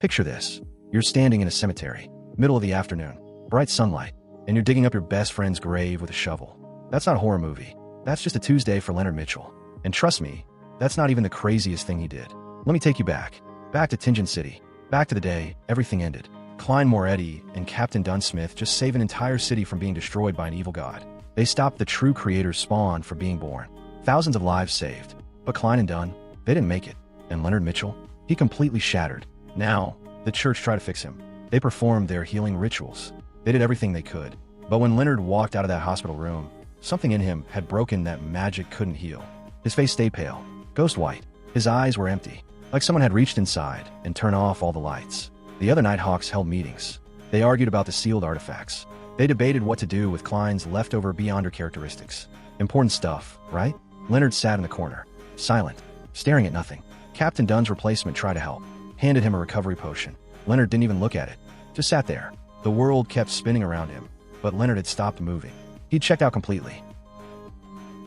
Picture this. You're standing in a cemetery, middle of the afternoon, bright sunlight, and you're digging up your best friend's grave with a shovel. That's not a horror movie. That's just a Tuesday for Leonard Mitchell. And trust me, that's not even the craziest thing he did. Let me take you back. Back to Tingen City. Back to the day everything ended. Klein Moretti and Captain Dunsmith just saved an entire city from being destroyed by an evil god. They stopped the true creator's spawn from being born. Thousands of lives saved. But Klein and Dunn, they didn't make it. And Leonard Mitchell, he completely shattered. Now, the church tried to fix him. They performed their healing rituals. They did everything they could. But when Leonard walked out of that hospital room, something in him had broken that magic couldn't heal. His face stayed pale, ghost white. His eyes were empty, like someone had reached inside and turned off all the lights. The other Nighthawks held meetings. They argued about the sealed artifacts. They debated what to do with Klein's leftover Beyonder characteristics. Important stuff, right? Leonard sat in the corner, silent, staring at nothing. Captain Dunn's replacement tried to help, handed him a recovery potion. Leonard didn't even look at it, just sat there. The world kept spinning around him, but Leonard had stopped moving. He'd checked out completely.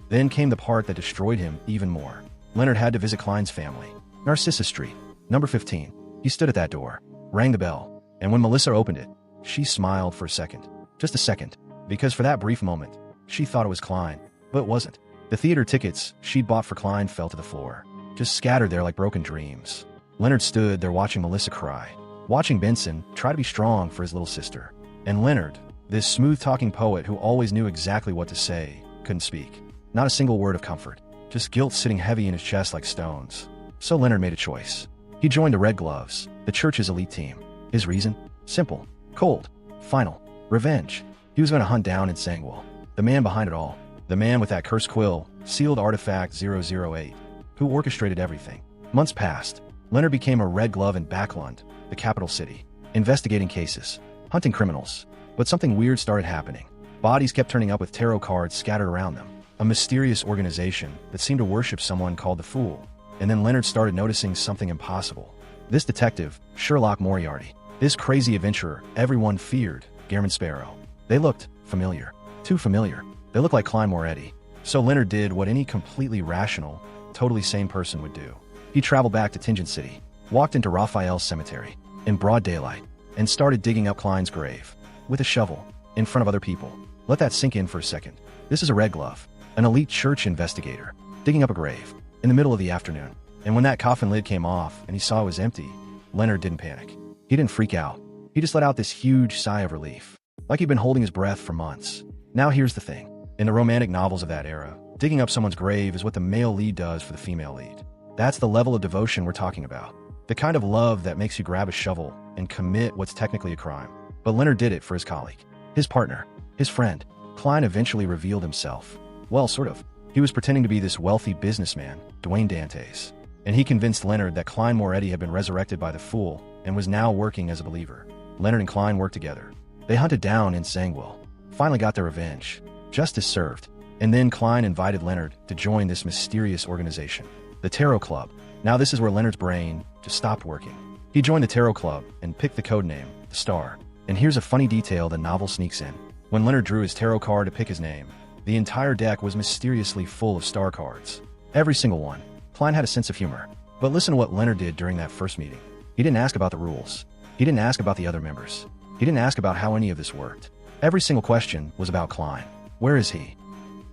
Then came the part that destroyed him even more. Leonard had to visit Klein's family. Narcissa Street, number 15. He stood at that door, rang the bell, and when Melissa opened it, she smiled for a second. Just a second, because for that brief moment, she thought it was Klein, but it wasn't. The theater tickets she'd bought for Klein fell to the floor, just scattered there like broken dreams. Leonard stood there watching Melissa cry, watching Benson try to be strong for his little sister. And Leonard, this smooth-talking poet who always knew exactly what to say, couldn't speak. Not a single word of comfort, just guilt sitting heavy in his chest like stones. So Leonard made a choice. He joined the Red Gloves, the church's elite team. His reason? Simple, cold, final. Revenge. He was going to hunt down in Sangwell, the man behind it all, the man with that cursed quill, sealed artifact 008, who orchestrated everything. Months passed. Leonard became a Red Glove in Backlund, the capital city, investigating cases, hunting criminals. But something weird started happening. Bodies kept turning up with tarot cards scattered around them. A mysterious organization that seemed to worship someone called the Fool. And then Leonard started noticing something impossible. This detective, Sherlock Moriarty, this crazy adventurer everyone feared, Gehrman Sparrow. They looked familiar. Too familiar. They looked like Klein Moretti. So Leonard did what any completely rational, totally sane person would do. He traveled back to Tingen City, walked into Raphael Cemetery, in broad daylight, and started digging up Klein's grave, with a shovel, in front of other people. Let that sink in for a second. This is a Red Glove, an elite church investigator, digging up a grave, in the middle of the afternoon. And when that coffin lid came off and he saw it was empty, Leonard didn't panic. He didn't freak out. He just let out this huge sigh of relief, like he'd been holding his breath for months. Now here's the thing. In the romantic novels of that era, digging up someone's grave is what the male lead does for the female lead. That's the level of devotion we're talking about. The kind of love that makes you grab a shovel and commit what's technically a crime. But Leonard did it for his colleague, his partner, his friend. Klein eventually revealed himself. Well, sort of. He was pretending to be this wealthy businessman, Dwayne Dantes. And he convinced Leonard that Klein Moretti had been resurrected by the Fool and was now working as a believer. Leonard and Klein worked together. They hunted down in Sangwell, finally got their revenge. Justice served. And then Klein invited Leonard to join this mysterious organization, the Tarot Club. Now this is where Leonard's brain just stopped working. He joined the Tarot Club and picked the code name, the Star. And here's a funny detail the novel sneaks in. When Leonard drew his tarot card to pick his name, the entire deck was mysteriously full of star cards. Every single one. Klein had a sense of humor. But listen to what Leonard did during that first meeting. He didn't ask about the rules. He didn't ask about the other members. He didn't ask about how any of this worked. Every single question was about Klein. Where is he?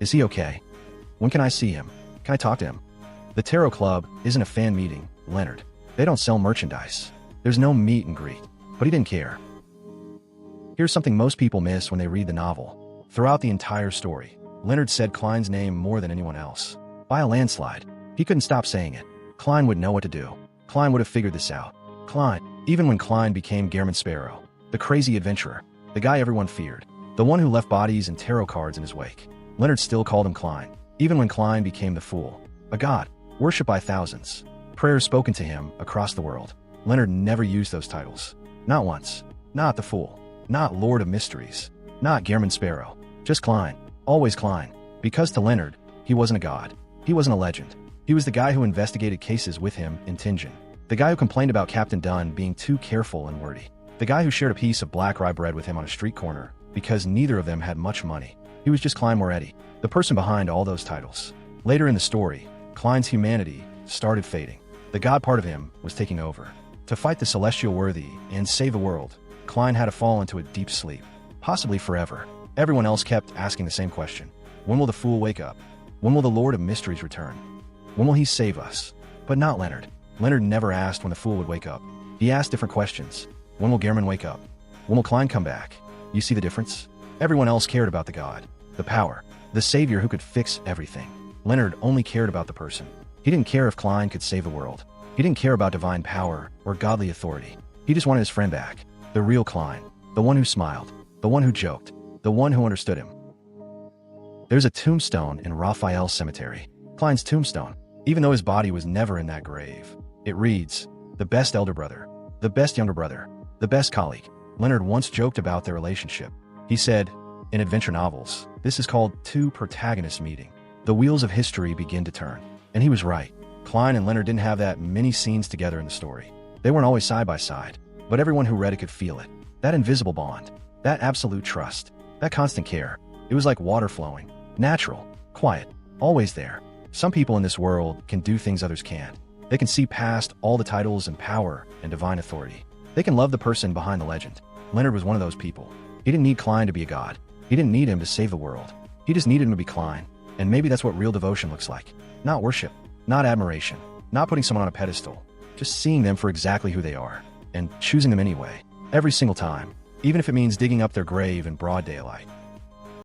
Is he okay? When can I see him? Can I talk to him? The Tarot Club isn't a fan meeting, Leonard. They don't sell merchandise. There's no meet and greet. But he didn't care. Here's something most people miss when they read the novel. Throughout the entire story, Leonard said Klein's name more than anyone else. By a landslide. He couldn't stop saying it. Klein would know what to do. Klein would have figured this out. Klein, even when Klein became Gehrman Sparrow, the crazy adventurer, the guy everyone feared, the one who left bodies and tarot cards in his wake, Leonard still called him Klein. Even when Klein became the Fool, a god, worshipped by thousands, prayers spoken to him across the world, Leonard never used those titles. Not once. Not the Fool. Not Lord of Mysteries. Not Gehrman Sparrow. Just Klein. Always Klein. Because to Leonard, he wasn't a god. He wasn't a legend. He was the guy who investigated cases with him in Tingen. The guy who complained about Captain Dunn being too careful and wordy. The guy who shared a piece of black rye bread with him on a street corner because neither of them had much money. He was just Klein Moretti, the person behind all those titles. Later in the story, Klein's humanity started fading. The god part of him was taking over. To fight the celestial worthy and save the world, Klein had to fall into a deep sleep, possibly forever. Everyone else kept asking the same question. When will the fool wake up? When will the Lord of Mysteries return? When will he save us? But not Leonard. Leonard never asked when the fool would wake up. He asked different questions. When will Gehrman wake up? When will Klein come back? You see the difference? Everyone else cared about the god, the power, the savior who could fix everything. Leonard only cared about the person. He didn't care if Klein could save the world. He didn't care about divine power or godly authority. He just wanted his friend back. The real Klein. The one who smiled. The one who joked. The one who understood him. There's a tombstone in Raphael Cemetery. Klein's tombstone. Even though his body was never in that grave. It reads, the best elder brother. The best younger brother. The best colleague. Leonard once joked about their relationship. He said, in adventure novels, this is called two protagonists meeting. The wheels of history begin to turn. And he was right. Klein and Leonard didn't have that many scenes together in the story. They weren't always side by side, but everyone who read it could feel it. That invisible bond. That absolute trust. That constant care. It was like water flowing. Natural. Quiet. Always there. Some people in this world can do things others can't. They can see past all the titles and power and divine authority. They can love the person behind the legend. Leonard was one of those people. He didn't need Klein to be a god. He didn't need him to save the world. He just needed him to be Klein. And maybe that's what real devotion looks like. Not worship. Not admiration. Not putting someone on a pedestal. Just seeing them for exactly who they are. And choosing them anyway. Every single time. Even if it means digging up their grave in broad daylight.